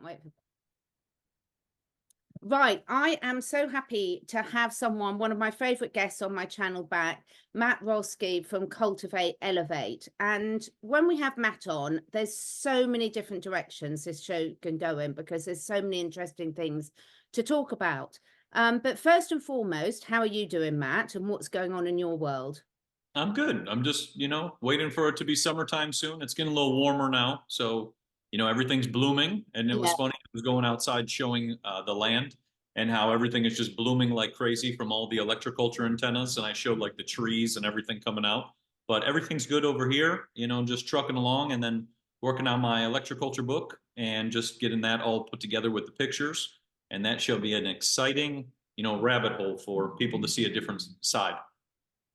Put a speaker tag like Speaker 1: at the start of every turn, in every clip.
Speaker 1: Can't wait for. Right, I am so happy to have someone, one of my favorite guests on my channel back, Matt Roeske from Cultivate Elevate. And when we have Matt on, there's so many different directions this show can go in because there's so many interesting things to talk about. But first and foremost, how are you doing, Matt, and what's going on in your world?
Speaker 2: I'm good. I'm just, waiting for it to be summertime soon. It's getting a little warmer now. So, everything's blooming. And it was
Speaker 1: Yeah.
Speaker 2: funny. I was going outside showing the land and how everything is just blooming like crazy from all the electroculture antennas. And I showed like the trees and everything coming out. But everything's good over here, just trucking along and then working on my electroculture book and just getting that all put together with the pictures. And that shall be an exciting, rabbit hole for people to see a different side.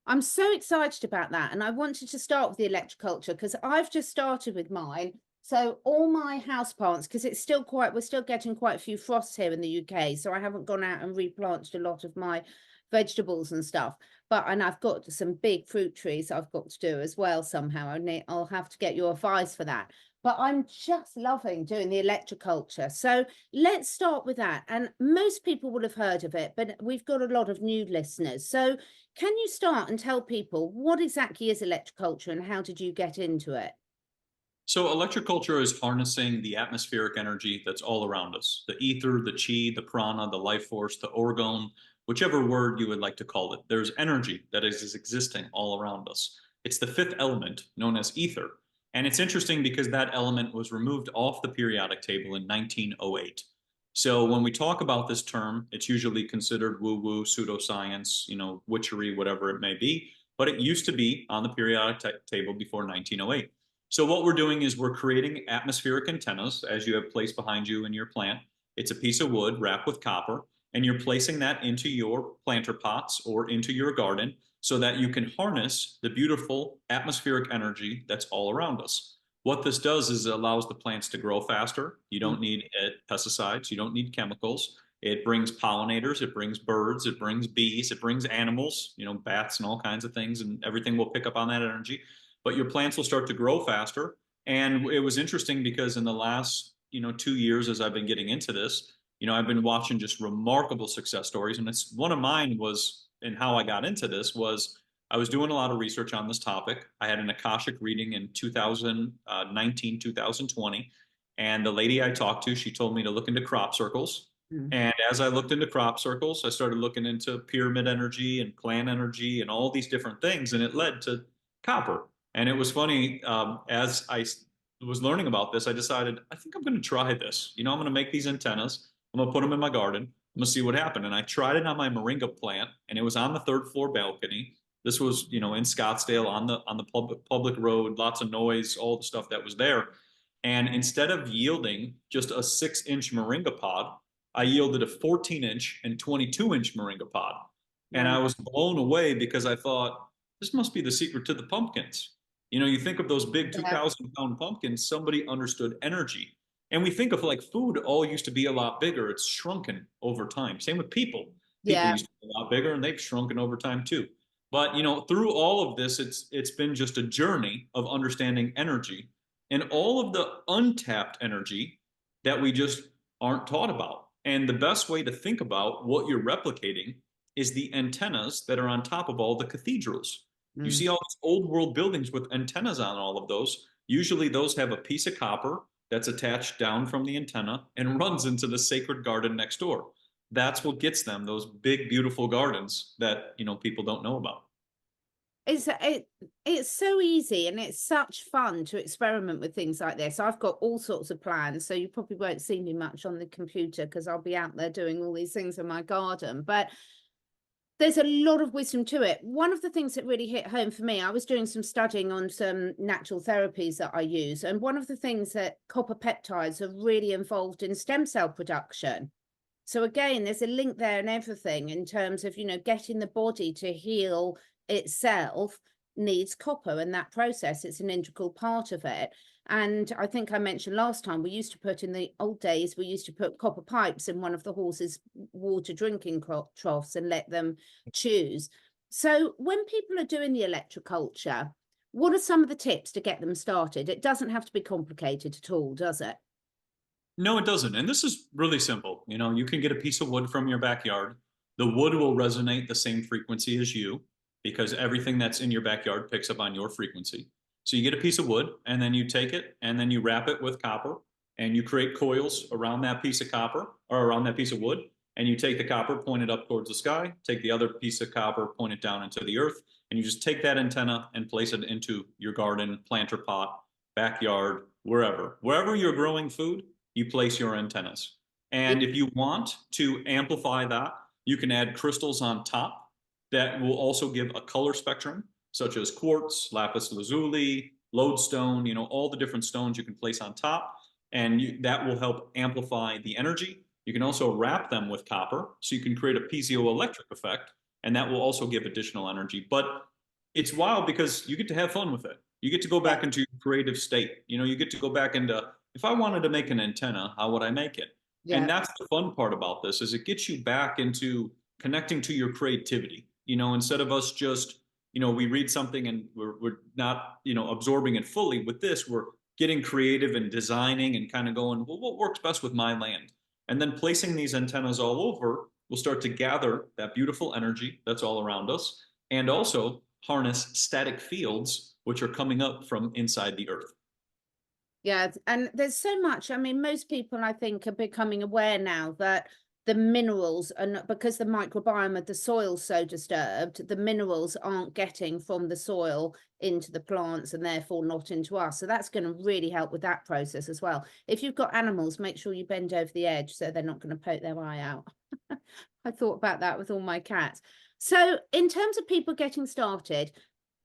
Speaker 1: I'm so excited about that. And I wanted to start with the electroculture because I've just started with mine. So all my house plants, because it's still we're still getting quite a few frosts here in the UK. So I haven't gone out and replanted a lot of my vegetables and stuff. And I've got some big fruit trees I've got to do as well somehow. I'll have to get your advice for that. But I'm just loving doing the electroculture. So let's start with that. And most people will have heard of it, but we've got a lot of new listeners. So can you start and tell people what exactly is electroculture and how did you get into it?
Speaker 2: So electroculture is harnessing the atmospheric energy that's all around us. The ether, the chi, the prana, the life force, the orgone, whichever word you would like to call it. There's energy that is existing all around us. It's the fifth element known as ether. And it's interesting because that element was removed off the periodic table in 1908. So when we talk about this term, it's usually considered woo-woo, pseudoscience, witchery, whatever it may be. But it used to be on the periodic table before 1908. So what we're doing is we're creating atmospheric antennas, as you have placed behind you in your plant. It's a piece of wood wrapped with copper, and you're placing that into your planter pots or into your garden so that you can harness the beautiful atmospheric energy that's all around us. What this does is it allows the plants to grow faster. You don't need pesticides. You don't need chemicals. It brings pollinators. It brings birds. It brings bees. It brings animals, bats and all kinds of things, and everything will pick up on that energy. But your plants will start to grow faster. And it was interesting because in the last, 2 years as I've been getting into this, I've been watching just remarkable success stories. And it's one of mine was, and how I got into this was I was doing a lot of research on this topic. I had an Akashic reading in 2019, 2020. And the lady I talked to, she told me to look into crop circles.
Speaker 1: Mm.
Speaker 2: And as I looked into crop circles, I started looking into pyramid energy and clan energy and all these different things. And it led to copper. And it was funny, as I was learning about this, I decided, I think I'm going to try this. I'm going to make these antennas. I'm going to put them in my garden. I'm going to see what happened. And I tried it on my moringa plant, and it was on the third floor balcony. This was, in Scottsdale on the public road, lots of noise, all the stuff that was there. And instead of yielding just a 6-inch moringa pod, I yielded a 14-inch and 22-inch moringa pod. And I
Speaker 1: Wow.
Speaker 2: was blown away because I thought, this must be the secret to the pumpkins. You think of those big
Speaker 1: Yeah.
Speaker 2: 2,000-pound pumpkins, somebody understood energy. And we think of like food all used to be a lot bigger. It's shrunken over time. Same with people. People
Speaker 1: Yeah.
Speaker 2: used to be a lot bigger and they've shrunken over time too. But through all of this, it's been just a journey of understanding energy and all of the untapped energy that we just aren't taught about. And the best way to think about what you're replicating is the antennas that are on top of all the cathedrals. You
Speaker 1: Mm.
Speaker 2: see all these old world buildings with antennas on all of those. Usually those have a piece of copper that's attached down from the antenna and runs into the sacred garden next door. That's what gets them those big, beautiful gardens that, people don't know about.
Speaker 1: It's so easy and it's such fun to experiment with things like this. I've got all sorts of plans, so you probably won't see me much on the computer because I'll be out there doing all these things in my garden. But there's a lot of wisdom to it. One of the things that really hit home for me, I was doing some studying on some natural therapies that I use. And one of the things that copper peptides are really involved in stem cell production. So again, there's a link there and everything in terms of, getting the body to heal itself needs copper in that process. It's an integral part of it. And I think I mentioned last time, we used to put in the old days, we used to put copper pipes in one of the horses' water drinking troughs and let them choose. So when people are doing the electroculture, what are some of the tips to get them started? It doesn't have to be complicated at all, does it?
Speaker 2: No, it doesn't. And this is really simple. You know, you can get a piece of wood from your backyard. The wood will resonate the same frequency as you because everything that's in your backyard picks up on your frequency. So you get a piece of wood and then you take it and then you wrap it with copper and you create coils around that piece of copper or around that piece of wood. And you take the copper, point it up towards the sky, take the other piece of copper, point it down into the earth, and you just take that antenna and place it into your garden, planter pot, backyard, wherever. Wherever you're growing food, you place your antennas. And if you want to amplify that, you can add crystals on top that will also give a color spectrum, such as quartz, lapis lazuli, lodestone, you know, all the different stones you can place on top. And that will help amplify the energy. You can also wrap them with copper, so you can create a piezoelectric effect, and that will also give additional energy. But it's wild because you get to have fun with it. You get to go back into your creative state. You know, you get to go back into, if I wanted to make an antenna, how would I make it?
Speaker 1: Yeah.
Speaker 2: And that's the fun part about this, is it gets you back into connecting to your creativity. You know, instead of us just, you know, we read something and we're not, you know, absorbing it fully. With this, we're getting creative and designing and kind of going, well, what works best with my land? And then placing these antennas all over will start to gather that beautiful energy that's all around us and also harness static fields, which are coming up from inside the earth.
Speaker 1: Yeah, and there's so much. I mean, most people, I think, are becoming aware now that the minerals are not, because the microbiome of the soil so disturbed, the minerals aren't getting from the soil into the plants and therefore not into us. So that's going to really help with that process as well. If you've got animals, make sure you bend over the edge so they're not going to poke their eye out. I thought about that with all my cats. So in terms of people getting started,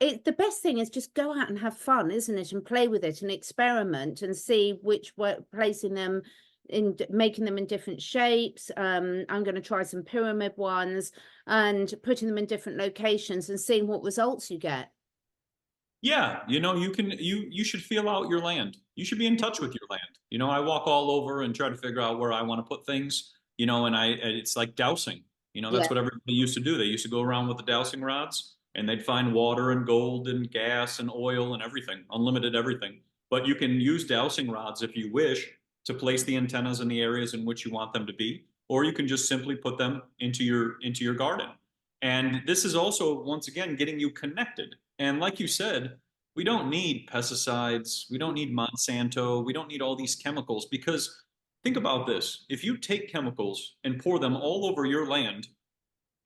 Speaker 1: the best thing is just go out and have fun, isn't it? And play with it and experiment and see which way, placing them in, making them in different shapes. I'm going to try some pyramid ones and putting them in different locations and seeing what results you get.
Speaker 2: Yeah, you know, you should feel out your land. You should be in touch with your land. You know, I walk all over and try to figure out where I want to put things, you know, and it's like dowsing. You know,
Speaker 1: Yeah.
Speaker 2: that's what everybody used to do. They used to go around with the dowsing rods and they'd find water and gold and gas and oil and everything, unlimited everything. But you can use dowsing rods if you wish to place the antennas in the areas in which you want them to be, or you can just simply put them into your garden. And this is also, once again, getting you connected. And like you said, we don't need pesticides. We don't need Monsanto. We don't need all these chemicals because think about this. If you take chemicals and pour them all over your land,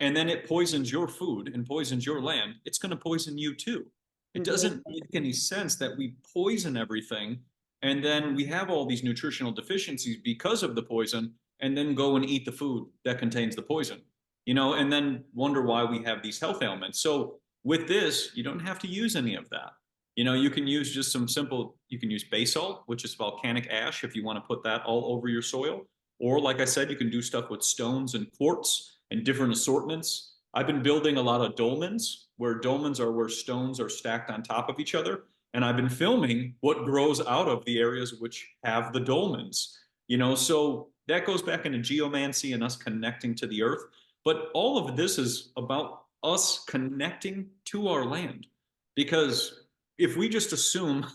Speaker 2: and then it poisons your food and poisons your land, it's going to poison you too. It doesn't make any sense that we poison everything and then we have all these nutritional deficiencies because of the poison and then go and eat the food that contains the poison, you know, and then wonder why we have these health ailments. So with this, you don't have to use any of that. You know, you can use just some simple, you can use basalt, which is volcanic ash, if you want to put that all over your soil. Or like I said, you can do stuff with stones and quartz and different assortments. I've been building a lot of dolmens, where dolmens are where stones are stacked on top of each other. And I've been filming what grows out of the areas which have the dolmens, you know, so that goes back into geomancy and us connecting to the earth. But all of this is about us connecting to our land. Because if we just assume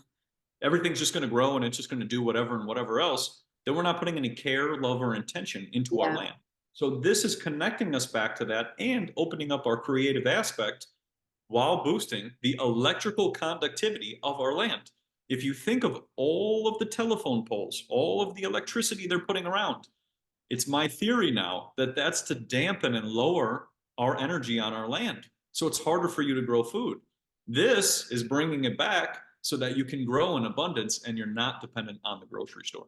Speaker 2: everything's just going to grow and it's just going to do whatever and whatever else, then we're not putting any care, love, or intention into our land. So this is connecting us back to that and opening up our creative aspect while boosting the electrical conductivity of our land. If you think of all of the telephone poles, all of the electricity they're putting around, it's my theory now that that's to dampen and lower our energy on our land. So it's harder for you to grow food. This is bringing it back so that you can grow in abundance and you're not dependent on the grocery store.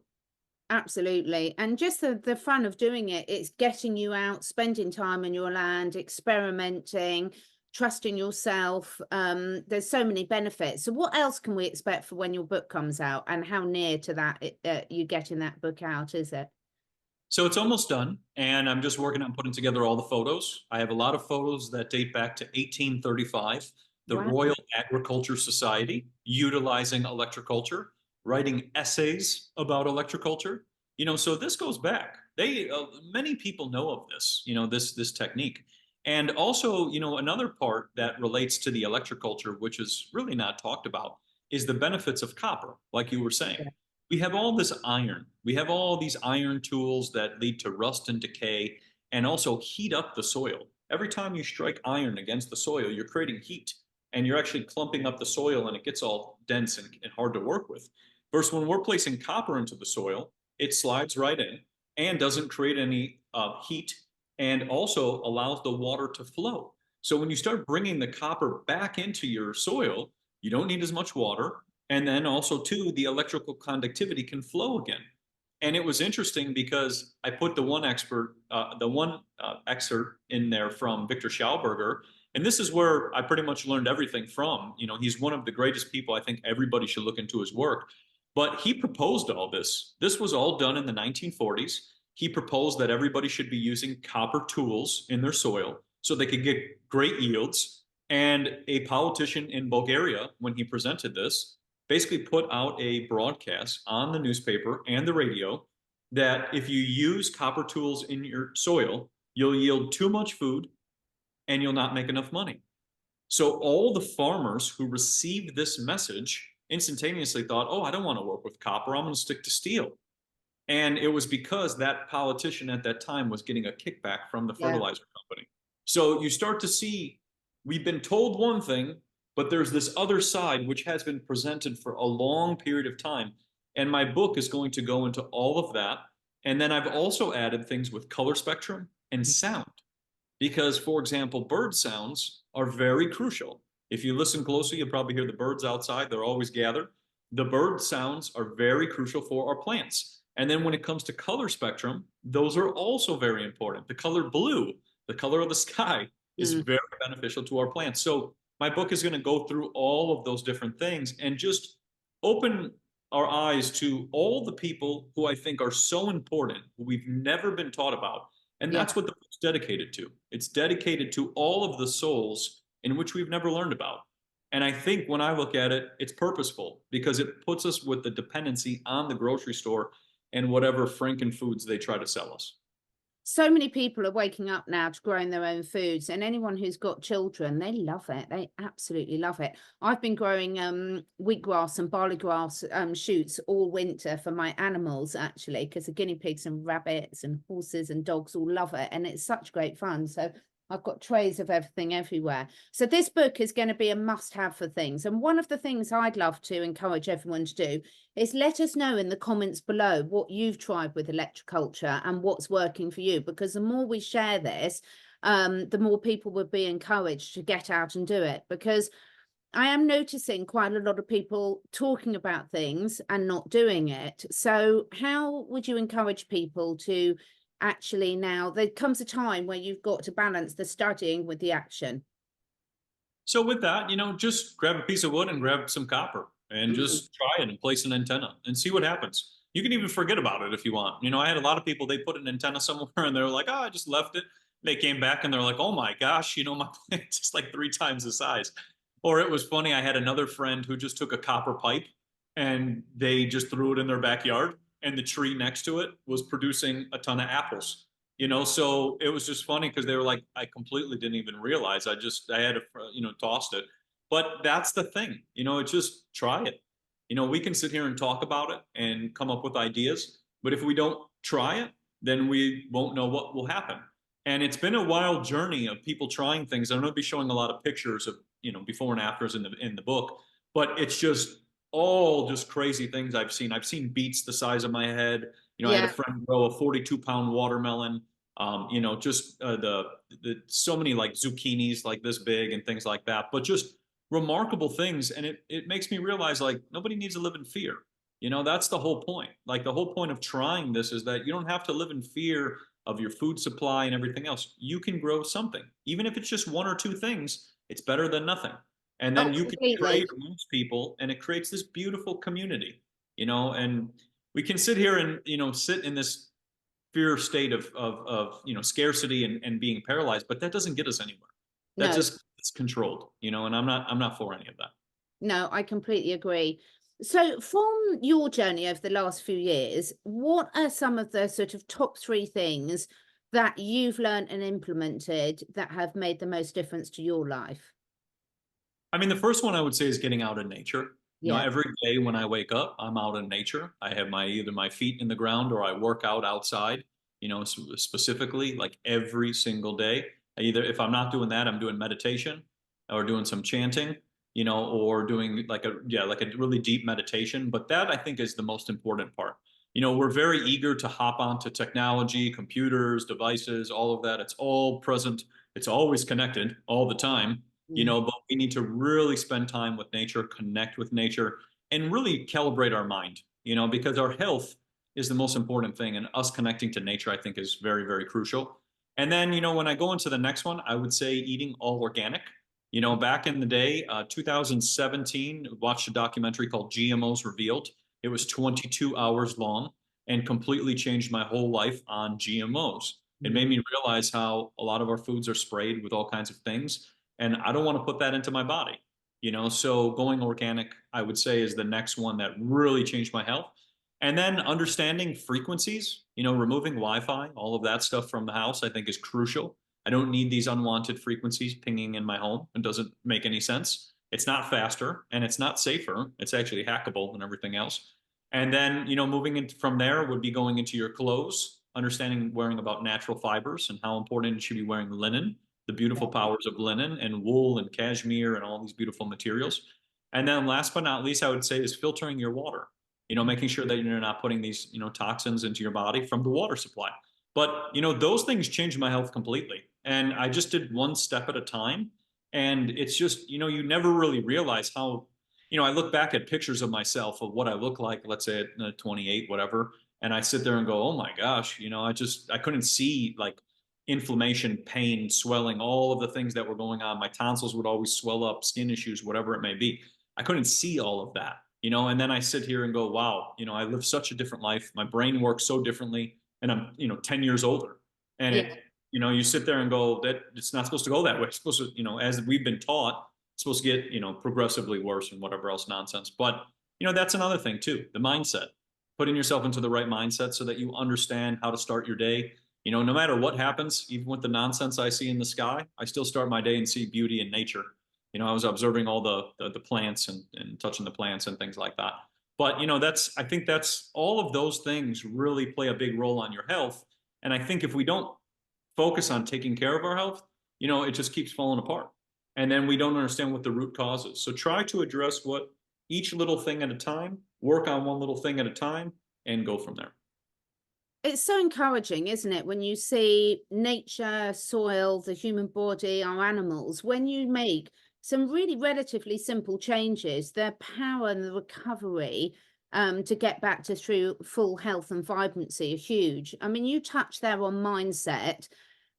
Speaker 1: Absolutely. And just the fun of doing it, it's getting you out, spending time on your land, experimenting, trusting yourself. There's so many benefits. So what else can we expect for when your book comes out, and how near to that you getting that book out is it?
Speaker 2: So it's almost done, and I'm just working on putting together all the photos. I have a lot of photos that date back to 1835, the
Speaker 1: Wow.
Speaker 2: Royal Agriculture Society utilizing electroculture, writing essays about electroculture. You know, so this goes back. Many people know of this, you know, this technique. And also, you know, another part that relates to the electroculture, which is really not talked about, is the benefits of copper, like you were saying.
Speaker 1: Yeah.
Speaker 2: we have all this iron. We have all these iron tools that lead to rust and decay and also heat up the soil. Every time you strike iron against the soil, you're creating heat and you're actually clumping up the soil and it gets all dense and hard to work with. Versus when we're placing copper into the soil, it slides right in and doesn't create any heat and also allows the water to flow. So when you start bringing the copper back into your soil, you don't need as much water. And then also too, the electrical conductivity can flow again. And it was interesting because I put the one excerpt in there from Victor Schauberger. And this is where I pretty much learned everything from. You know, he's one of the greatest people. I think everybody should look into his work. But he proposed all this. This was all done in the 1940s. He proposed that everybody should be using copper tools in their soil so they could get great yields. And a politician in Bulgaria, when he presented this, basically put out a broadcast on the newspaper and the radio that if you use copper tools in your soil, you'll yield too much food and you'll not make enough money. So all the farmers who received this message instantaneously thought, oh, I don't want to work with copper. I'm going to stick to steel. And it was because that politician at that time was getting a kickback from the fertilizer company. So you start to see, we've been told one thing, but there's this other side which has been presented for a long period of time. And my book is going to go into all of that. And then I've also added things with color spectrum and sound. Because, for example, bird sounds are very crucial. If you listen closely, you'll probably hear the birds outside. They're always gathered. The bird sounds are very crucial for our plants. And then when it comes to color spectrum, those are also very important. The color blue, the color of the sky, is very beneficial to our plants. So my book is going to go through all of those different things and just open our eyes to all the people who I think are so important, who we've never been taught about. And that's what the book's dedicated to. It's dedicated to all of the souls in which we've never learned about. And I think when I look at it, it's purposeful because it puts us with the dependency on the grocery store and whatever Franken foods they try to sell us.
Speaker 1: So many people are waking up now to growing their own foods, and anyone who's got children, they love it. They absolutely love it. I've been growing wheatgrass and barley grass shoots all winter for my animals, actually, because the guinea pigs and rabbits and horses and dogs all love it, and it's such great fun. So I've got trays of everything everywhere. So this book is going to be a must-have for things. And one of the things I'd love to encourage everyone to do is let us know in the comments below what you've tried with Electroculture and what's working for you. Because the more we share this, the more people will be encouraged to get out and do it. Because I am noticing quite a lot of people talking about things and not doing it. So how would you encourage people to actually, now there comes a time where you've got to balance the studying with the action?
Speaker 2: So with that, you know, just grab a piece of wood and grab some copper and just try it and place an antenna and see what happens. You can even forget about it if you want. You know, I had a lot of people, they put an antenna somewhere and they're like, oh, I just left it. They came back and they're like, oh my gosh, you know, my plant's just like 3 times the size. Or it was funny, I had another friend who just took a copper pipe and they just threw it in their backyard, and the tree next to it was producing a ton of apples. You know, so it was just funny because they were like, I completely didn't even realize. I had, you know, tossed it. But that's the thing, you know, it's just try it. You know, we can sit here and talk about it and come up with ideas, but if we don't try it, then we won't know what will happen. And it's been a wild journey of people trying things. I'm going to be showing a lot of pictures of, you know, before and afters in the book, but it's just all just crazy things I've seen. I've seen beets the size of my head. You know, I had a friend grow a 42-pound watermelon. You know, just the so many like zucchinis like this big and things like that, but just remarkable things. And it makes me realize like nobody needs to live in fear. You know, that's the whole point. Like the whole point of trying this is that you don't have to live in fear of your food supply and everything else. You can grow something, even if it's just 1 or 2 things. It's better than nothing. And then you can trade amongst people, and it creates this beautiful community. You know, and we can sit here and, you know, sit in this fear state of you know, scarcity and being paralyzed, but that doesn't get us anywhere. That just, it's controlled, you know, and I'm not for any of that.
Speaker 1: No, I completely agree. So from your journey over the last few years, what are some of the sort of top 3 things that you've learned and implemented that have made the most difference to your life?
Speaker 2: I mean, the first one I would say is getting out in nature. You know,
Speaker 1: Yeah.
Speaker 2: every day when I wake up, I'm out in nature. I have either my feet in the ground or I work out outside, you know, specifically like every single day. Either if I'm not doing that, I'm doing meditation or doing some chanting, you know, or doing like like a really deep meditation. But that I think is the most important part. You know, we're very eager to hop onto technology, computers, devices, all of that. It's all present. It's always connected all the time, you
Speaker 1: Mm.
Speaker 2: know, but we need to really spend time with nature, connect with nature, and really calibrate our mind, you know, because our health is the most important thing. And us connecting to nature, I think, is very, very crucial. And then, you know, when I go into the next one, I would say eating all organic. You know, back in the day, 2017, watched a documentary called GMOs Revealed. It was 22 hours long and completely changed my whole life on GMOs. It made me realize how a lot of our foods are sprayed with all kinds of things, and I don't want to put that into my body, you know. So going organic, I would say, is the next one that really changed my health. And then understanding frequencies, you know, removing Wi-Fi, all of that stuff from the house, I think is crucial. I don't need these unwanted frequencies pinging in my home. It doesn't make any sense. It's not faster and it's not safer. It's actually hackable and everything else. And then, you know, moving in from there would be going into your clothes, understanding wearing about natural fibers and how important it should be wearing linen, the beautiful powers of linen and wool and cashmere and all these beautiful materials. And then last but not least, I would say is filtering your water, you know, making sure that you're not putting these, you know, toxins into your body from the water supply. But, you know, those things changed my health completely. And I just did one step at a time. And it's just, you know, you never really realize how, you know, I look back at pictures of myself of what I look like, let's say at 28, whatever. And I sit there and go, oh my gosh, you know, I couldn't see like inflammation, pain, swelling, all of the things that were going on. My tonsils would always swell up, skin issues, whatever it may be. I couldn't see all of that, you know, and then I sit here and go, wow, you know, I live such a different life. My brain works so differently and I'm, you know, 10 years older. And
Speaker 1: Yeah.
Speaker 2: it, you know, you sit there and go, that it's not supposed to go that way. It's supposed to, you know, as we've been taught, it's supposed to get, you know, progressively worse and whatever else nonsense. But, you know, that's another thing too, the mindset, putting yourself into the right mindset so that you understand how to start your day. You know, no matter what happens, even with the nonsense I see in the sky, I still start my day and see beauty in nature. You know, I was observing all the plants and touching the plants and things like that. But, you know, I think that's all of those things really play a big role on your health. And I think if we don't focus on taking care of our health, you know, it just keeps falling apart. And then we don't understand what the root cause is. So try to address what each little thing at a time, work on one little thing at a time, and go from there.
Speaker 1: It's so encouraging, isn't it, when you see nature, soil, the human body, our animals, when you make some really relatively simple changes, their power and the recovery to get back to through full health and vibrancy are huge. I mean, you touched there on mindset,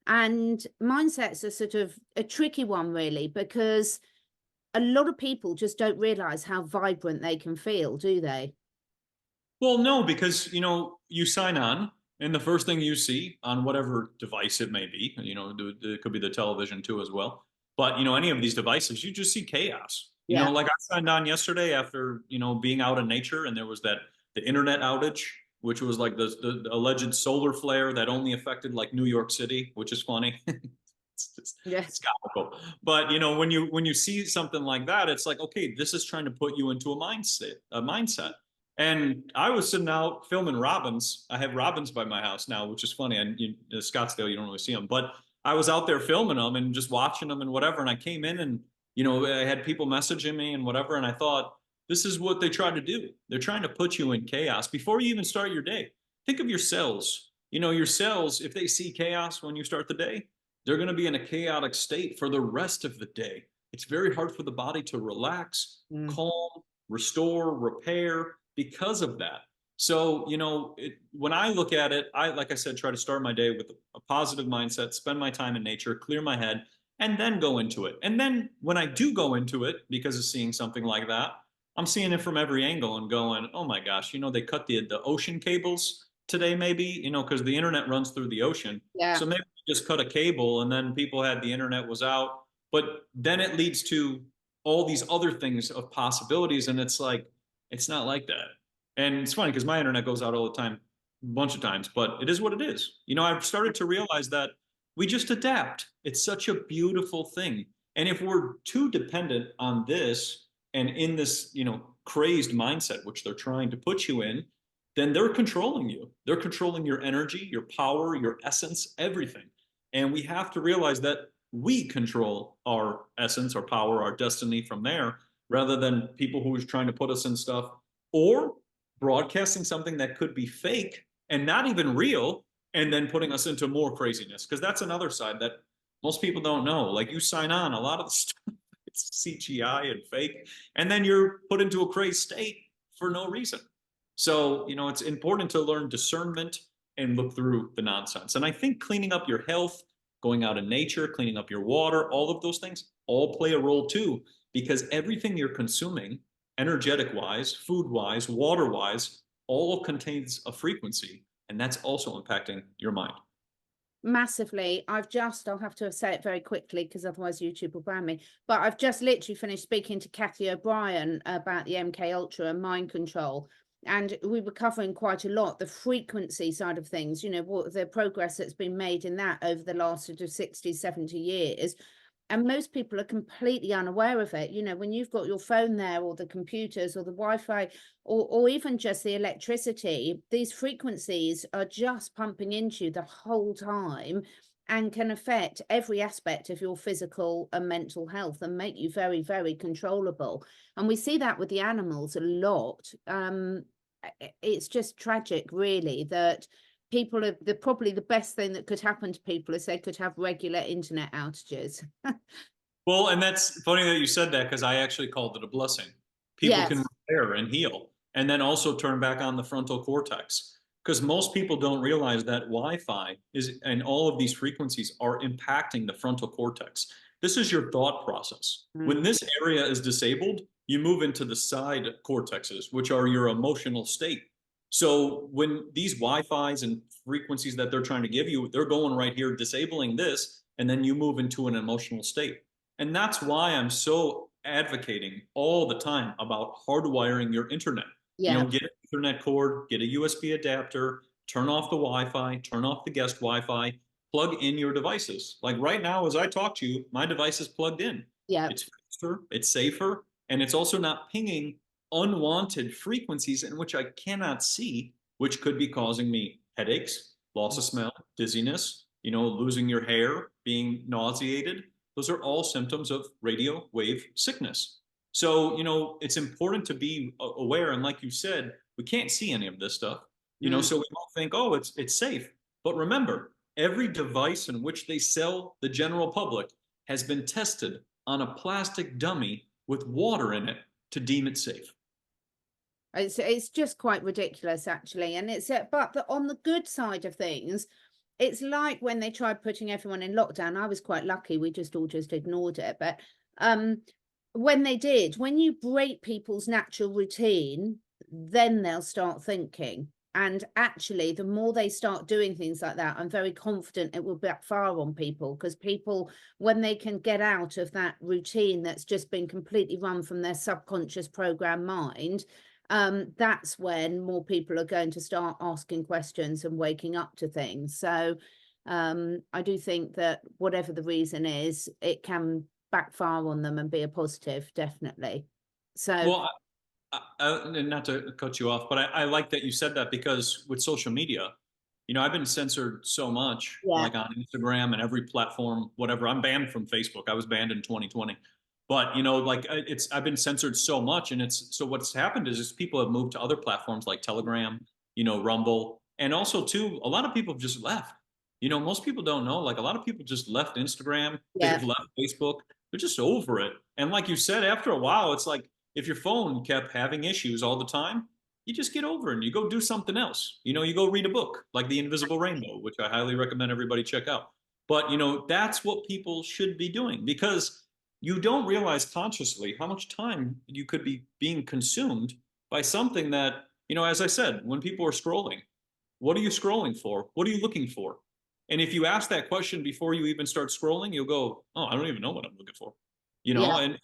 Speaker 1: and mindset's a sort of a tricky one, really, because a lot of people just don't realize how vibrant they can feel, do they?
Speaker 2: Well, no, because you know you sign on, and the first thing you see on whatever device it may be, you know, it could be the television too as well. But you know, any of these devices, you just see chaos. You know,
Speaker 1: Yeah.
Speaker 2: like I signed on yesterday after you know being out in nature, and there was the internet outage, which was like the alleged solar flare that only affected like New York City, which is funny.
Speaker 1: Yeah.
Speaker 2: It's comical. But you know, when you see something like that, it's like, okay, this is trying to put you into a mindset. And I was sitting out filming robins. I have robins by my house now, which is funny. And Scottsdale, you don't really see them, but I was out there filming them and just watching them and whatever. And I came in and, you know, I had people messaging me and whatever. And I thought, this is what they try to do. They're trying to put you in chaos before you even start your day. Think of your cells. You know, your cells, if they see chaos when you start the day, they're going to be in a chaotic state for the rest of the day. It's very hard for the body to relax,
Speaker 1: Mm.
Speaker 2: calm, restore, repair because of that. So, you know, when I look at it, like I said, try to start my day with a positive mindset, spend my time in nature, clear my head, and then go into it. And then when I do go into it, because of seeing something like that, I'm seeing it from every angle and going, oh my gosh, you know, they cut the ocean cables today, maybe, you know, because the internet runs through the ocean.
Speaker 1: Yeah.
Speaker 2: So maybe just cut a cable and then people had the internet was out. But then it leads to all these other things of possibilities. And it's like, it's not like that. And it's funny because my internet goes out all the time, a bunch of times, but it is what it is. You know, I've started to realize that we just adapt. It's such a beautiful thing. And if we're too dependent on this and in this, you know, crazed mindset, which they're trying to put you in, then they're controlling you. They're controlling your energy, your power, your essence, everything. And we have to realize that we control our essence, our power, our destiny from there, rather than people who are trying to put us in stuff or broadcasting something that could be fake and not even real, and then putting us into more craziness. Because that's another side that most people don't know. Like, you sign on, a lot of the stuff, it's CGI and fake, and then you're put into a crazed state for no reason. So, it's important to learn discernment and look through the nonsense. And I think cleaning up your health, going out in nature, cleaning up your water, all of those things all play a role too, because everything you're consuming, energetic wise, food wise, water wise, all contains a frequency, and that's also impacting your mind.
Speaker 1: Massively. I'll have to say it very quickly because otherwise YouTube will ban me. But I've just literally finished speaking to Cathy O'Brien about the MK Ultra and mind control. And we were covering quite a lot, the frequency side of things, what the progress that's been made in that over the last sort of 60, 70 years. And most people are completely unaware of it. When you've got your phone there, or the computers, or the Wi-Fi, or even just the electricity, these frequencies are just pumping into you the whole time and can affect every aspect of your physical and mental health and make you very, very controllable. And we see that with the animals a lot. It's just tragic, really, that people are probably the best thing that could happen to people is they could have regular internet outages.
Speaker 2: Well, and that's funny that you said that, because I actually called it a blessing. People
Speaker 1: Yes.
Speaker 2: can repair and heal, and then also turn back on the frontal cortex. Because most people don't realize that Wi-Fi is, and all of these frequencies are impacting the frontal cortex. This is your thought process. When this area is disabled, you move into the side cortexes, which are your emotional state. So when these Wi-Fis and frequencies that they're trying to give you, they're going right here, disabling this, and then you move into an emotional state. And that's why I'm so advocating all the time about hardwiring your internet.
Speaker 1: Yeah.
Speaker 2: Get an Ethernet cord, get a USB adapter, turn off the Wi-Fi, turn off the guest Wi-Fi, plug in your devices. Like right now, as I talk to you, my device is plugged in.
Speaker 1: Yeah.
Speaker 2: It's faster, it's safer, and it's also not pinging unwanted frequencies in which I cannot see, which could be causing me headaches, loss of smell, dizziness, losing your hair, being nauseated. Those are all symptoms of radio wave sickness. So, it's important to be aware. And like you said, we can't see any of this stuff, so we don't think, oh, it's safe. But remember, every device in which they sell the general public has been tested on a plastic dummy with water in it to deem it safe.
Speaker 1: It's just quite ridiculous, actually. And but on the good side of things, it's like when they tried putting everyone in lockdown. I was quite lucky. We all just ignored it. But when they did, when you break people's natural routine, then they'll start thinking. And actually, the more they start doing things like that, I'm very confident it will backfire on people, because people, when they can get out of that routine that's just been completely run from their subconscious program mind, that's when more people are going to start asking questions and waking up to things. So I do think that whatever the reason is, it can backfire on them and be a positive, definitely. So
Speaker 2: well, and not to cut you off, but I like that you said that, because with social media, I've been censored so much, like on Instagram and every platform, whatever. I'm banned from Facebook. I was banned in 2020. But, like I've been censored so much. And so what's happened is people have moved to other platforms like Telegram, Rumble. And also too, a lot of people have just left. Most people don't know, like a lot of people just left Instagram. They've left Facebook. They're just over it. And like you said, after a while, it's like, if your phone kept having issues all the time, you just get over it and you go do something else. You go read a book like The Invisible Rainbow, which I highly recommend everybody check out. But, that's what people should be doing, because you don't realize consciously how much time you could be being consumed by something that, as I said, when people are scrolling, what are you scrolling for? What are you looking for? And if you ask that question before you even start scrolling, you'll go, oh, I don't even know what I'm looking for. And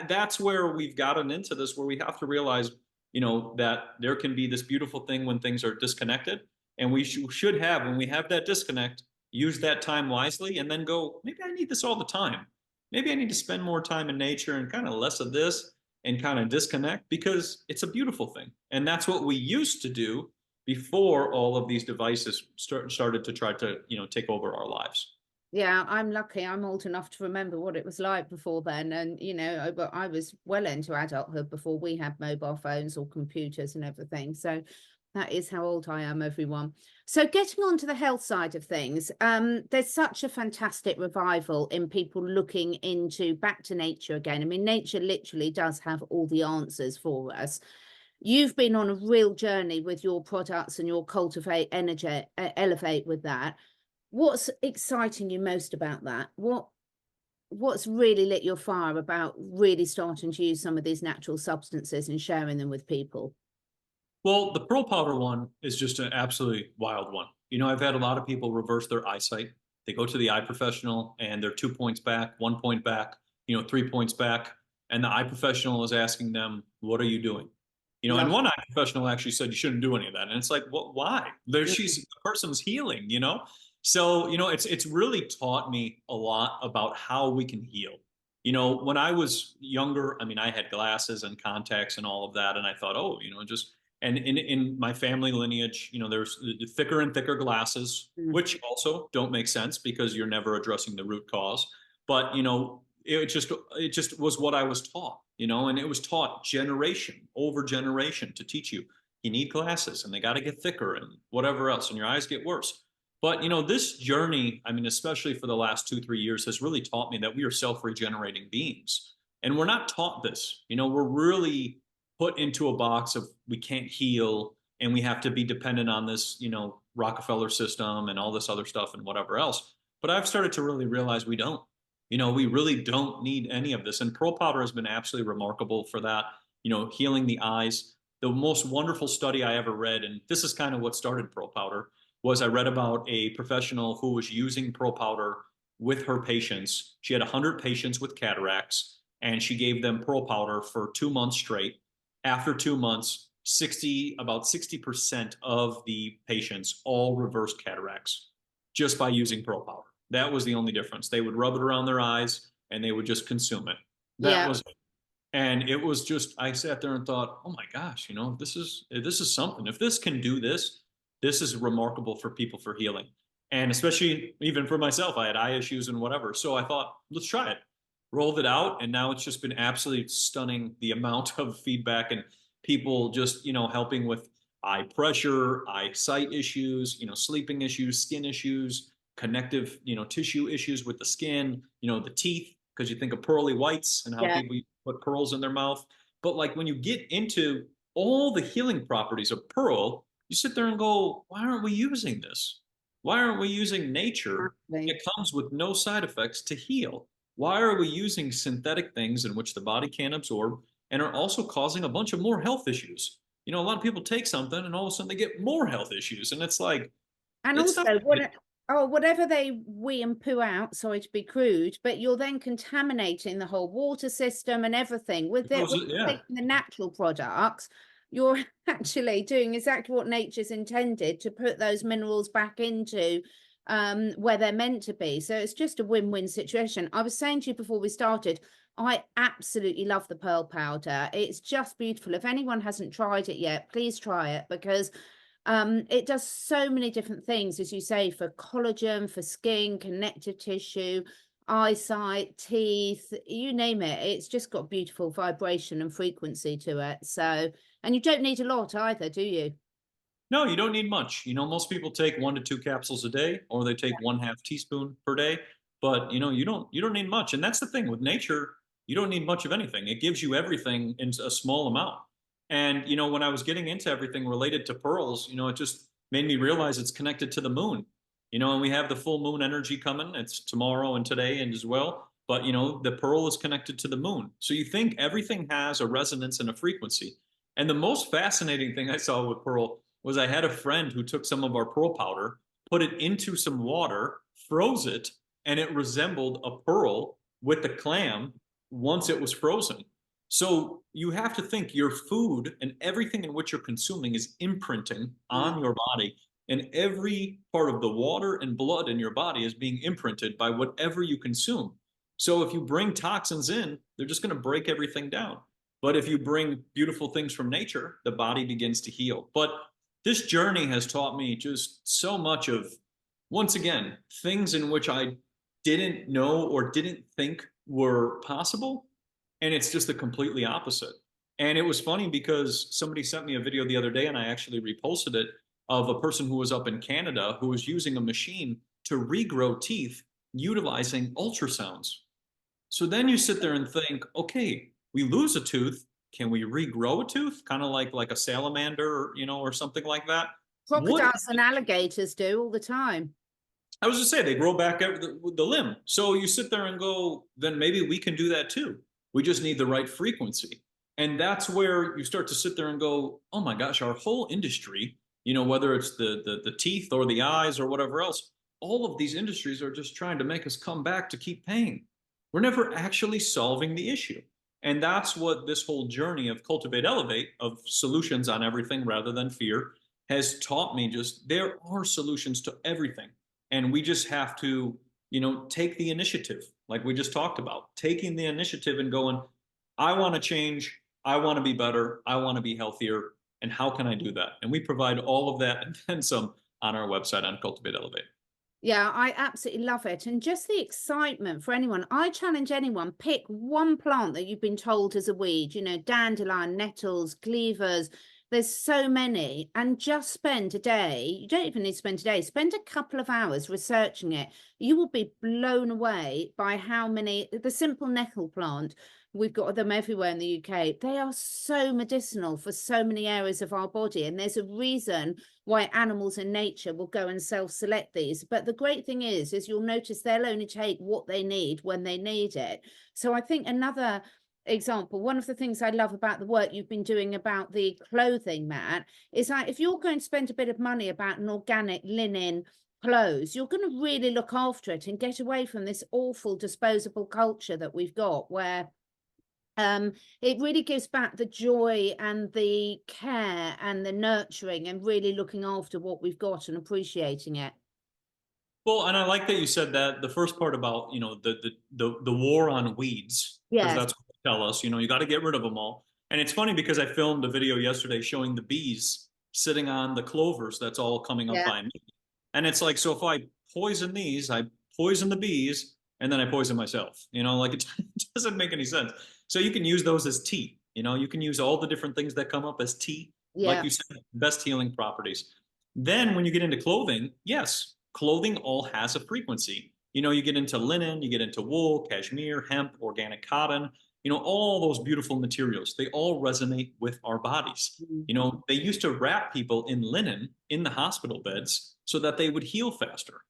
Speaker 2: that's where we've gotten into this, where we have to realize, that there can be this beautiful thing when things are disconnected. And we should have, when we have that disconnect, use that time wisely, and then go, maybe I need this all the time. Maybe I need to spend more time in nature and kind of less of this. and kind of disconnect, because it's a beautiful thing. And that's what we used to do before all of these devices started to try to, take over our lives.
Speaker 1: Yeah, I'm lucky. I'm old enough to remember what it was like before then. And, I was well into adulthood before we had mobile phones or computers and everything. So that is how old I am, everyone. So getting on to the health side of things, there's such a fantastic revival in people looking into back to nature again. I mean, nature literally does have all the answers for us. You've been on a real journey with your products and your cultivate energy, elevate with that. What's exciting you most about that? What's really lit your fire about really starting to use some of these natural substances and sharing them with people?
Speaker 2: Well, the pearl powder one is just an absolutely wild one. I've had a lot of people reverse their eyesight. They go to the eye professional and they're 2 points back, 1 point back, 3 points back. And the eye professional is asking them, what are you doing? And
Speaker 1: Love
Speaker 2: one eye professional actually said you shouldn't do any of that. And it's like, what, why? The person's healing. So, it's really taught me a lot about how we can heal. When I was younger, I mean, I had glasses and contacts and all of that. And I thought, oh, and in my family lineage, there's thicker and thicker glasses, which also don't make sense because you're never addressing the root cause. But, it just was what I was taught, and it was taught generation over generation to teach you need glasses and they got to get thicker and whatever else, and your eyes get worse. But, this journey, I mean, especially for the last 2-3 years, has really taught me that we are self-regenerating beings. And we're not taught this. We're really put into a box of we can't heal and we have to be dependent on this, Rockefeller system and all this other stuff and whatever else. But I've started to really realize we don't. We really don't need any of this. And pearl powder has been absolutely remarkable for that, healing the eyes. The most wonderful study I ever read, and this is kind of what started pearl powder, was I read about a professional who was using pearl powder with her patients. She had 100 patients with cataracts, and she gave them pearl powder for 2 months straight. After 2 months, about 60% of the patients all reversed cataracts just by using pearl powder. That was the only difference. They would rub it around their eyes and they would just consume it. That was it. And it was just, I sat there and thought, oh my gosh, this is something. If this can do this, this is remarkable for people for healing. And especially even for myself, I had eye issues and whatever. So I thought, let's try it. Rolled it out, and now it's just been absolutely stunning, the amount of feedback and people just, helping with eye pressure, eyesight issues, sleeping issues, skin issues, connective, tissue issues with the skin, the teeth, because you think of pearly whites and how people put pearls in their mouth. But like when you get into all the healing properties of pearl, you sit there and go, why aren't we using this? Why aren't we using nature that comes with no side effects to heal? Why are we using synthetic things in which the body can't absorb and are also causing a bunch of more health issues? A lot of people take something and all of a sudden they get more health issues. And it's like,
Speaker 1: and also whatever they wee and poo out, sorry to be crude, but you're then contaminating the whole water system and everything with the natural products. You're actually doing exactly what nature's intended to put those minerals back into where they're meant to be. So it's just a win-win situation. I was saying to you before we started, I absolutely love the pearl powder. It's just beautiful. If anyone hasn't tried it yet, please try it, because it does so many different things, as you say, for collagen, for skin, connective tissue, eyesight, teeth, you name it. It's just got beautiful vibration and frequency to it. So, and you don't need a lot either, do you?
Speaker 2: No, you don't need much. Most people take 1 to 2 capsules a day, or they take 1/2 teaspoon per day. But you don't need much. And that's the thing with nature, you don't need much of anything. It gives you everything in a small amount. And when I was getting into everything related to pearls, it just made me realize it's connected to the moon. And we have the full moon energy coming. It's tomorrow and today and as well. But the pearl is connected to the moon. So you think everything has a resonance and a frequency. And the most fascinating thing I saw with pearl was I had a friend who took some of our pearl powder, put it into some water, froze it, and it resembled a pearl with the clam once it was frozen. So you have to think your food and everything in which you're consuming is imprinting on your body, and every part of the water and blood in your body is being imprinted by whatever you consume. So if you bring toxins in, they're just going to break everything down. But if you bring beautiful things from nature, the body begins to heal. But this journey has taught me just so much of, once again, things in which I didn't know or didn't think were possible. And it's just the completely opposite. And it was funny because somebody sent me a video the other day, and I actually reposted it, of a person who was up in Canada who was using a machine to regrow teeth utilizing ultrasounds. So then you sit there and think, okay, we lose a tooth. Can we regrow a tooth? Kind of like a salamander, or something like that.
Speaker 1: Crocodiles and alligators do all the time.
Speaker 2: I was just saying, they grow back the limb. So you sit there and go, then maybe we can do that too. We just need the right frequency. And that's where you start to sit there and go, oh my gosh, our whole industry, whether it's the teeth or the eyes or whatever else, all of these industries are just trying to make us come back to keep paying. We're never actually solving the issue. And that's what this whole journey of Cultivate Elevate, of solutions on everything rather than fear, has taught me. Just, there are solutions to everything. And we just have to, take the initiative, like we just talked about, taking the initiative and going, I want to change. I want to be better. I want to be healthier. And how can I do that? And we provide all of that and then some on our website on Cultivate Elevate.
Speaker 1: Yeah, I absolutely love it. And just the excitement for anyone. I challenge anyone, pick one plant that you've been told is a weed, dandelion, nettles, cleavers. There's so many, and just spend a day. You don't even need to spend a day. Spend a couple of hours researching it. You will be blown away by how many, the simple nettle plant, we've got them everywhere in the UK. They are so medicinal for so many areas of our body. And there's a reason why animals in nature will go and self-select these. But the great thing is you'll notice they'll only take what they need when they need it. So I think another example, one of the things I love about the work you've been doing about the clothing, Matt, is that if you're going to spend a bit of money about an organic linen clothes, you're going to really look after it and get away from this awful disposable culture that we've got, where it really gives back the joy and the care and the nurturing and really looking after what we've got and appreciating it.
Speaker 2: Well, and I like that you said that, the first part about, the war on weeds, because
Speaker 1: Yes.
Speaker 2: that's what they tell us, you got to get rid of them all. And it's funny because I filmed a video yesterday showing the bees sitting on the clovers that's all coming up by me. And it's like, so if I poison these, I poison the bees, and then I poison myself, it doesn't make any sense. So you can use those as tea, you can use all the different things that come up as tea, like you said, best healing properties. Then when you get into clothing, yes, clothing all has a frequency. You get into linen, you get into wool, cashmere, hemp, organic cotton, all those beautiful materials, they all resonate with our bodies. They used to wrap people in linen in the hospital beds so that they would heal faster.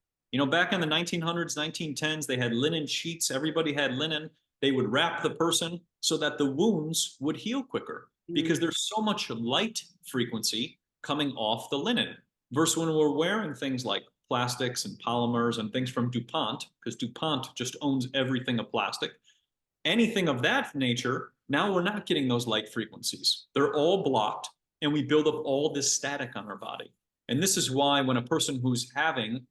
Speaker 2: Back in the 1900s, 1910s, they had linen sheets. Everybody had linen. They would wrap the person so that the wounds would heal quicker, because there's so much light frequency coming off the linen. Versus when we're wearing things like plastics and polymers and things from DuPont, because DuPont just owns everything of plastic, anything of that nature, now we're not getting those light frequencies. They're all blocked, and we build up all this static on our body. And this is why when a person who's having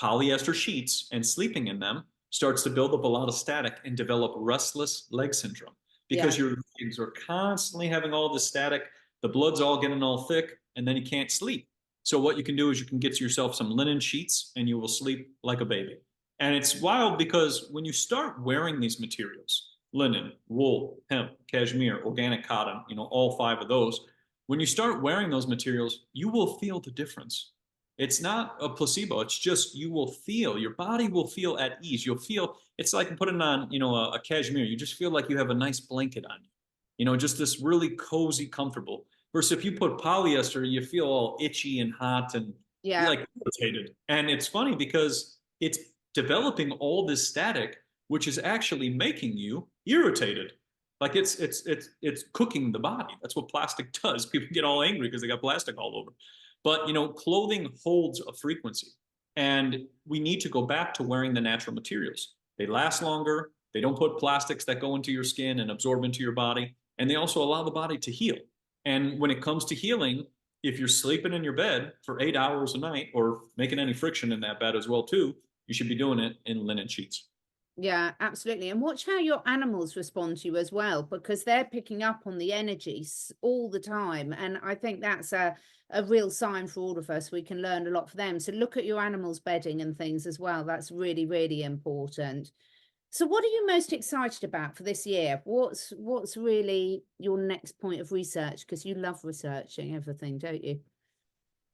Speaker 2: polyester sheets and sleeping in them starts to build up a lot of static and develop restless leg syndrome, because your legs are constantly having all this static, the blood's all getting all thick, and then you can't sleep. So what you can do is you can get yourself some linen sheets and you will sleep like a baby. And it's wild because when you start wearing these materials, linen, wool, hemp, cashmere, organic cotton, all 5 of those, when you start wearing those materials, you will feel the difference. It's not a placebo. It's just, you will feel, your body will feel at ease. You'll feel, it's like putting on, a cashmere. You just feel like you have a nice blanket on you, just this really cozy, comfortable. Versus if you put polyester, you feel all itchy and hot and like irritated. And it's funny because it's developing all this static, which is actually making you irritated. Like it's cooking the body. That's what plastic does. People get all angry because they got plastic all over. But, clothing holds a frequency, and we need to go back to wearing the natural materials. They last longer. They don't put plastics that go into your skin and absorb into your body. And they also allow the body to heal. And when it comes to healing, if you're sleeping in your bed for 8 hours a night, or making any friction in that bed as well too, you should be doing it in linen sheets.
Speaker 1: Yeah, absolutely. And watch how your animals respond to you as well, because they're picking up on the energies all the time. And I think that's a real sign for all of us. We can learn a lot from them. So look at your animals' bedding and things as well. That's really, really important. So what are you most excited about for this year? What's really your next point of research? Because you love researching everything, don't you?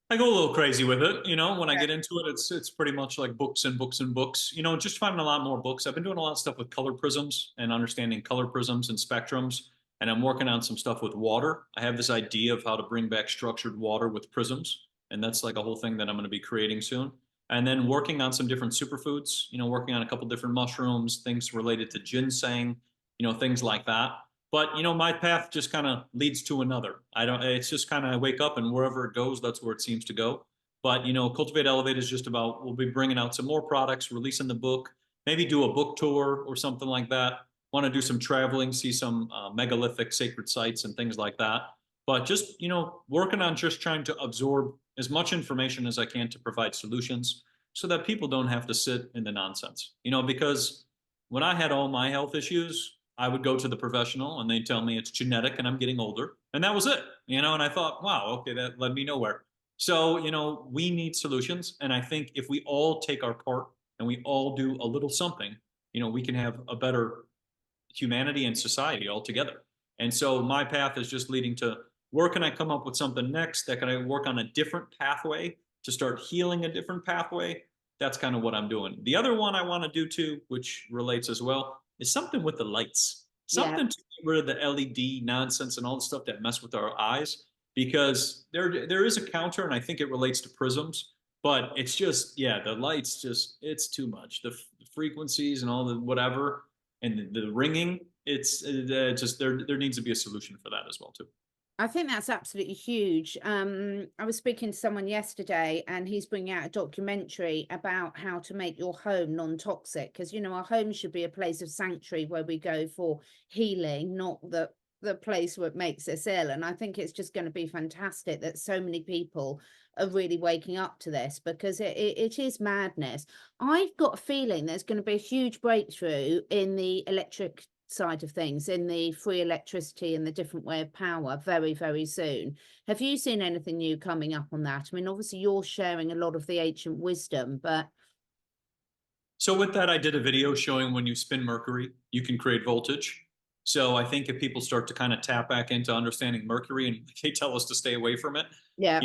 Speaker 2: I go a little crazy with it, when I get into it, it's pretty much like books and books and books, just finding a lot more books. I've been doing a lot of stuff with color prisms and understanding color prisms and spectrums, and I'm working on some stuff with water. I have this idea of how to bring back structured water with prisms, and that's like a whole thing that I'm going to be creating soon. And then working on some different superfoods, working on a couple different mushrooms, things related to ginseng, things like that. But my path just kind of leads to another. I don't. It's just kind of I wake up and wherever it goes, that's where it seems to go. But Cultivate Elevate is just about we'll be bringing out some more products, releasing the book, maybe do a book tour or something like that. Want to do some traveling, see some megalithic sacred sites and things like that. But just working on just trying to absorb as much information as I can to provide solutions, so that people don't have to sit in the nonsense. Because when I had all my health issues, I would go to the professional and they'd tell me it's genetic and I'm getting older. And that was it, and I thought, wow, okay, that led me nowhere. So, we need solutions. And I think if we all take our part and we all do a little something, we can have a better humanity and society altogether. And so my path is just leading to where can I come up with something next that can I work on a different pathway to start healing a different pathway. That's kind of what I'm doing. The other one I want to do too, which relates as well, is something with the lights,
Speaker 1: Yeah.
Speaker 2: something to get rid of the LED nonsense and all the stuff that mess with our eyes, because there is a counter, and I think it relates to prisms, but it's just, yeah, the lights just, it's too much. The frequencies and all the whatever, and the ringing, it's just there needs to be a solution for that as well too.
Speaker 1: I think that's absolutely huge. I was speaking to someone yesterday and he's bringing out a documentary about how to make your home non-toxic, because our home should be a place of sanctuary where we go for healing, not the place where it makes us ill. And I think it's just going to be fantastic that so many people are really waking up to this, because it is madness. I've got a feeling there's going to be a huge breakthrough in the electric side of things, in the free electricity and the different way of power very, very soon. Have you seen anything new coming up on that? I mean, obviously you're sharing a lot of the ancient wisdom, but
Speaker 2: So with that, I did a video showing when you spin mercury, you can create voltage. So I think if people start to kind of tap back into understanding mercury, and they tell us to stay away from it,
Speaker 1: yeah,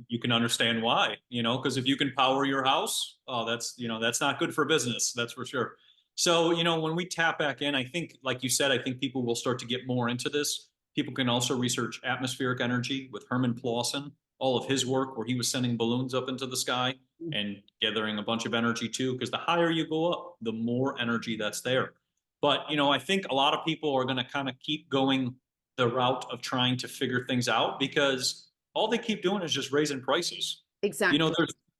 Speaker 2: you can understand why, because if you can power your house, oh, that's not good for business. That's for sure. So, when we tap back in, I think, like you said, I think people will start to get more into this. People can also research atmospheric energy with Herman Plawson, all of his work where he was sending balloons up into the sky and gathering a bunch of energy too, because the higher you go up, the more energy that's there. But, I think a lot of people are going to kind of keep going the route of trying to figure things out, because all they keep doing is just raising prices.
Speaker 1: exactly.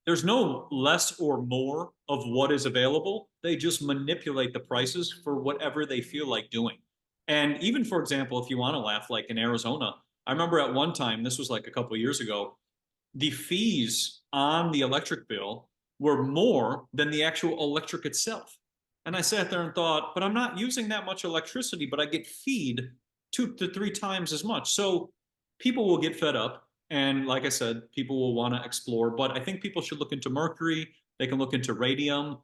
Speaker 2: There's no less or more of what is available. They just manipulate the prices for whatever they feel like doing. And even, for example, if you want to laugh, like in Arizona, I remember at one time, this was like a couple of years ago, the fees on the electric bill were more than the actual electric itself. And I sat there and thought, but I'm not using that much electricity, but I get feed 2 to 3 times as much. So people will get fed up. And like I said, people will want to explore. But I think people should look into mercury. They can look into radium.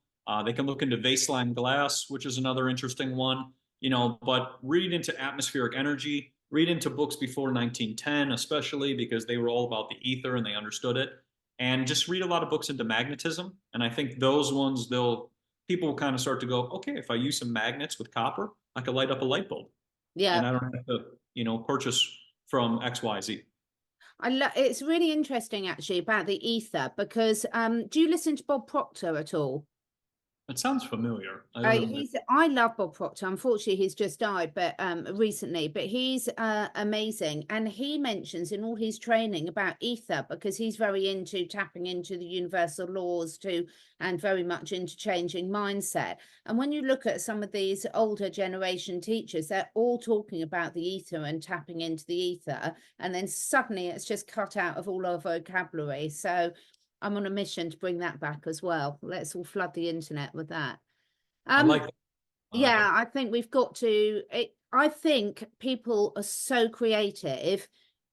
Speaker 2: They can look into baseline glass, which is another interesting one. But read into atmospheric energy. Read into books before 1910, especially because they were all about the ether and they understood it. And just read a lot of books into magnetism. And I think those ones, people will kind of start to go, okay, if I use some magnets with copper, I could light up a light bulb,
Speaker 1: Yeah.
Speaker 2: and I don't have to, purchase from XYZ.
Speaker 1: It's really interesting actually about the ether, because do you listen to Bob Proctor at all?
Speaker 2: It sounds familiar. I don't know.
Speaker 1: I love Bob Proctor. Unfortunately, he's just died, but recently. But he's amazing, and he mentions in all his training about ether, because he's very into tapping into the universal laws too, and very much into changing mindset. And when you look at some of these older generation teachers, they're all talking about the ether and tapping into the ether, and then suddenly it's just cut out of all our vocabulary. So I'm on a mission to bring that back as well. Let's all flood the internet with that.
Speaker 2: I like that.
Speaker 1: Yeah, I think we've got to, I think people are so creative.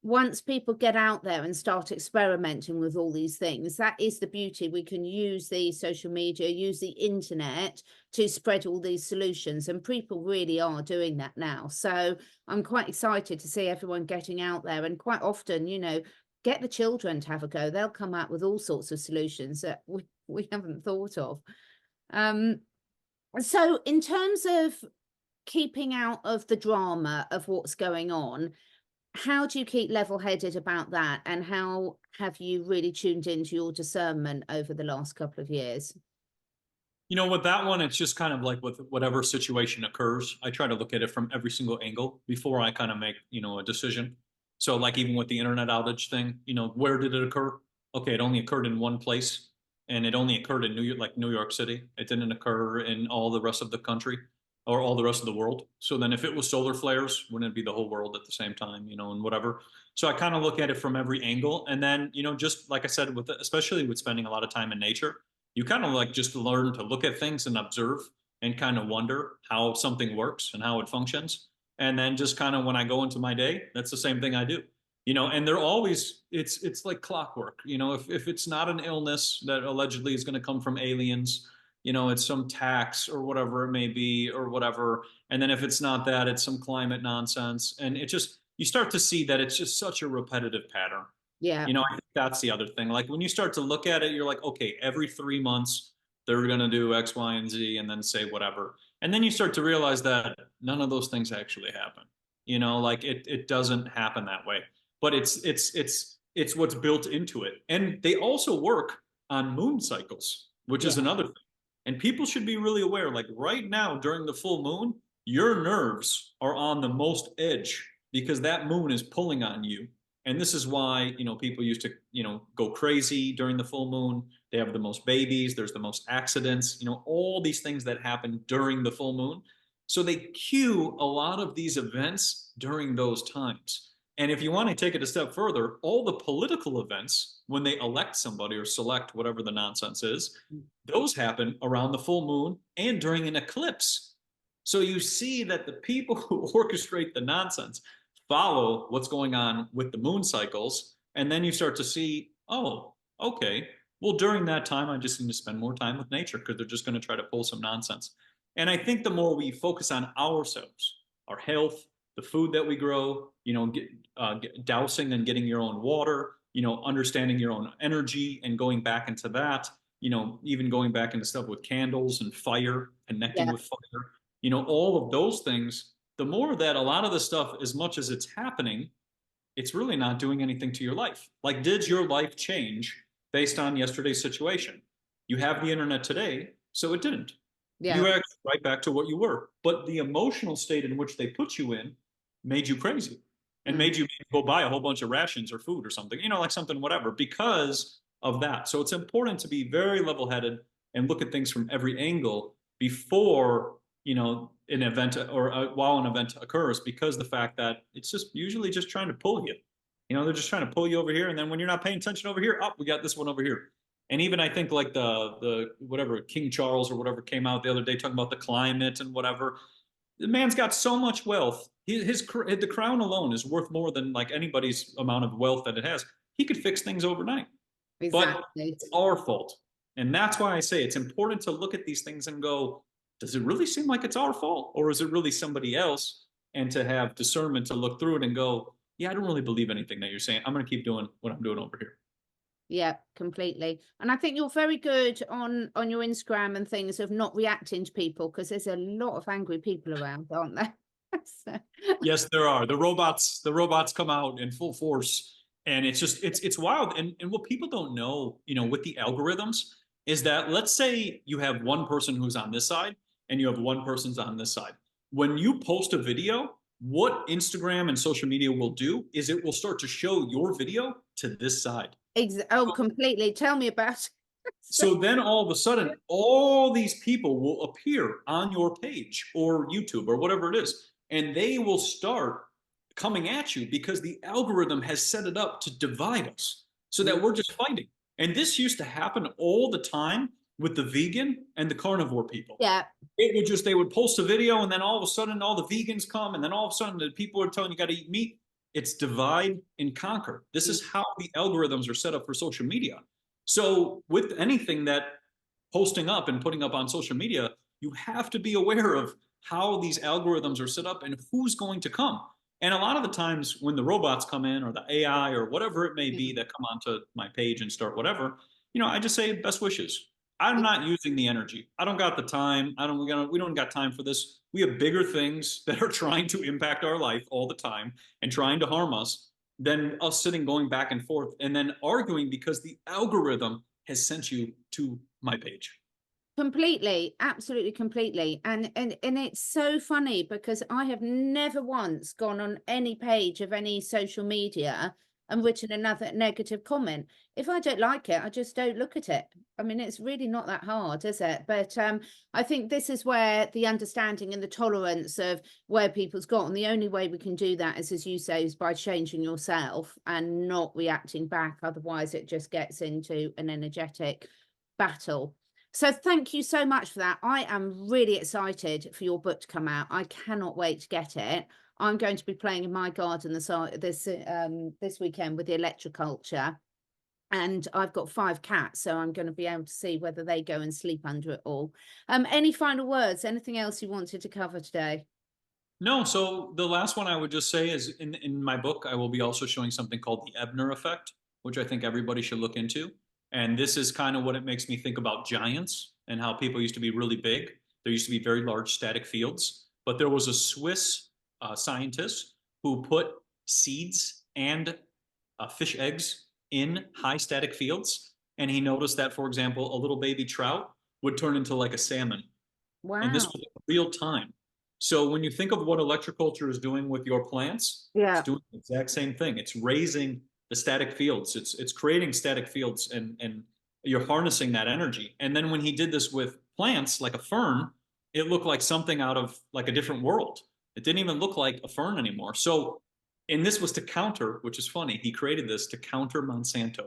Speaker 1: Once people get out there and start experimenting with all these things, that is the beauty. We can use the social media, use the internet to spread all these solutions, and people really are doing that now. So I'm quite excited to see everyone getting out there, and quite often, you know, get the children to have a go. They'll come out with all sorts of solutions that we haven't thought of. So in terms of keeping out of the drama of what's going on, how do you keep level-headed about that? And how have you really tuned into your discernment over the last couple of years?
Speaker 2: You know, with that one, it's just kind of like with whatever situation occurs, I try to look at it from every single angle before I kind of make, you know, a decision. So like even with the internet outage thing, you know, where did it occur? Okay, it only occurred in one place, and it only occurred in New York, like New York City. It didn't occur in all the rest of the country or all the rest of the world. So then if it was solar flares, wouldn't it be the whole world at the same time, you know, and whatever. So I kind of look at it from every angle. And then, you know, just like I said, with especially with spending a lot of time in nature, you kind of like just learn to look at things and observe and kind of wonder how something works and how it functions. And then just kind of when I go into my day, that's the same thing I do. You know, and they're always, it's like clockwork. You know, if it's not an illness that allegedly is going to come from aliens, you know, it's some tax or whatever it may be or whatever. And then if it's not that, it's some climate nonsense. And it just, you start to see that it's just such a repetitive pattern.
Speaker 1: Yeah.
Speaker 2: You know, I think that's the other thing. Like when you start to look at it, you're like, okay, every 3 months, they're going to do X, Y, and Z and then say whatever. And then you start to realize that none of those things actually happen. You know, like it doesn't happen that way. But it's what's built into it. And they also work on moon cycles, which is another thing. And people should be really aware, like right now during the full moon, your nerves are on the most edge because that moon is pulling on you. And this is why, you know, people used to, you know, go crazy during the full moon. They have the most babies, there's the most accidents, you know, all these things that happen during the full moon. So they cue a lot of these events during those times. And if you want to take it a step further, all the political events, when they elect somebody or select whatever the nonsense is, those happen around the full moon and during an eclipse. So you see that the people who orchestrate the nonsense follow what's going on with the moon cycles. And then you start to see, oh, okay, well, during that time, I just need to spend more time with nature because they're just going to try to pull some nonsense. And I think the more we focus on ourselves, our health, the food that we grow, you know, dousing and getting your own water, you know, understanding your own energy and going back into that, you know, even going back into stuff with candles and fire, connecting with fire, you know, all of those things, the more that a lot of the stuff, as much as it's happening, it's really not doing anything to your life. Like, did your life change based on yesterday's situation? You have the internet today, so it didn't.
Speaker 1: Yeah.
Speaker 2: You actually right back to what you were. But the emotional state in which they put you in made you crazy and made you go buy a whole bunch of rations or food or something, you know, like something, whatever, because of that. So it's important to be very level-headed and look at things from every angle before, you know, an event or while an event occurs, because the fact that it's just usually just trying to pull you. You know, they're just trying to pull you over here. And then when you're not paying attention over here, oh, we got this one over here. And even I think like the whatever King Charles or whatever came out the other day talking about the climate and whatever. The man's got so much wealth. The crown alone is worth more than like anybody's amount of wealth that it has. He could fix things overnight.
Speaker 1: Exactly.
Speaker 2: But it's our fault. And that's why I say it's important to look at these things and go, does it really seem like it's our fault? Or is it really somebody else? And to have discernment to look through it and go, yeah, I don't really believe anything that you're saying. I'm going to keep doing what I'm doing over here.
Speaker 1: Yeah, completely. And I think you're very good on your Instagram and things of not reacting to people, because there's a lot of angry people around, aren't there? So.
Speaker 2: Yes, there are. The robots come out in full force, and it's just it's wild. And what people don't know, you know, with the algorithms is that, let's say you have one person who's on this side and you have one person's on this side. When you post a video, what Instagram and social media will do is it will start to show your video to this side.
Speaker 1: Oh, completely. Tell me about it.
Speaker 2: So then all of a sudden, all these people will appear on your page or YouTube or whatever it is, and they will start coming at you because the algorithm has set it up to divide us so that we're just fighting. And this used to happen all the time with the vegan and the carnivore people.
Speaker 1: Yeah.
Speaker 2: They would post a video, and then all of a sudden all the vegans come, and then all of a sudden the people are telling you got to eat meat. It's divide and conquer. This is how the algorithms are set up for social media. So with anything that posting up and putting up on social media, you have to be aware of how these algorithms are set up and who's going to come. And a lot of the times when the robots come in, or the AI or whatever it may be that come onto my page and start whatever, I just say best wishes. I'm not using the energy. I don't got the time. We don't got time for this. We have bigger things that are trying to impact our life all the time and trying to harm us than us sitting going back and forth and then arguing because the algorithm has sent you to my page.
Speaker 1: Completely, absolutely, completely. And it's so funny because I have never once gone on any page of any social media and written another negative comment. If I don't like it, I just don't look at it. I mean, it's really not that hard, is it? But I think this is where the understanding and the tolerance of where people's got, and the only way we can do that is, as you say, is by changing yourself and not reacting back. Otherwise, it just gets into an energetic battle. So thank you so much for that. I am really excited for your book to come out. I cannot wait to get it. I'm going to be playing in my garden this weekend with the Electroculture. And I've got 5 cats, so I'm going to be able to see whether they go and sleep under it all. Any final words? Anything else you wanted to cover today?
Speaker 2: No, so the last one I would just say is in my book, I will be also showing something called the Ebner effect, which I think everybody should look into. And this is kind of what it makes me think about giants and how people used to be really big. There used to be very large static fields, but there was a Swiss scientist who put seeds and fish eggs in high static fields. And he noticed that, for example, a little baby trout would turn into like a salmon.
Speaker 1: Wow.
Speaker 2: And this was real time. So when you think of what electroculture is doing with your plants,
Speaker 1: Yeah,
Speaker 2: it's doing the exact same thing. It's raising the static fields. It's creating static fields, and you're harnessing that energy. And then when he did this with plants, like a fern, it looked like something out of like a different world. It didn't even look like a fern anymore. So, and this was to counter, which is funny, he created this to counter Monsanto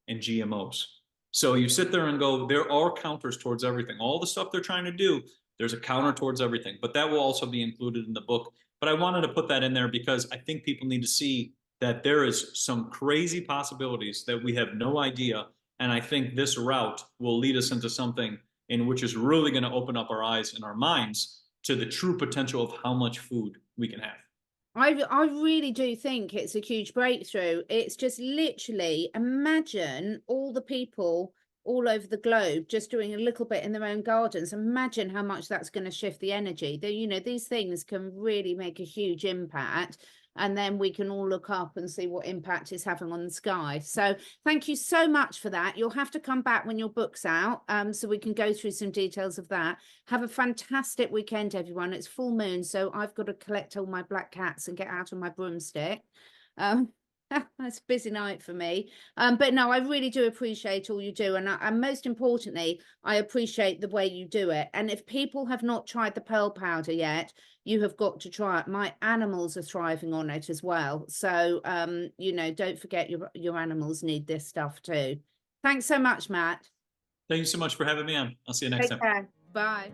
Speaker 2: and GMOs. So you sit there and go, there are counters towards everything. All the stuff they're trying to do, there's a counter towards everything. But that will also be included in the book. But I wanted to put that in there because I think people need to see that there is some crazy possibilities that we have no idea. And I think this route will lead us into something in which is really going to open up our eyes and our minds to the true potential of how much food we can have.
Speaker 1: I really do think it's a huge breakthrough. It's just literally, imagine all the people all over the globe just doing a little bit in their own gardens. Imagine how much that's going to shift the energy. These things can really make a huge impact. And then we can all look up and see what impact it's having on the sky. So thank you so much for that. You'll have to come back when your book's out, so we can go through some details of that. Have a fantastic weekend, everyone. It's full moon, so I've got to collect all my black cats and get out on my broomstick. That's a busy night for me. But no, I really do appreciate all you do. And most importantly, I appreciate the way you do it. And if people have not tried the pearl powder yet, you have got to try it. My animals are thriving on it as well. So, don't forget your animals need this stuff too. Thanks so much, Matt.
Speaker 2: Thank you so much for having me on. I'll see you next time.
Speaker 1: Take care. Bye.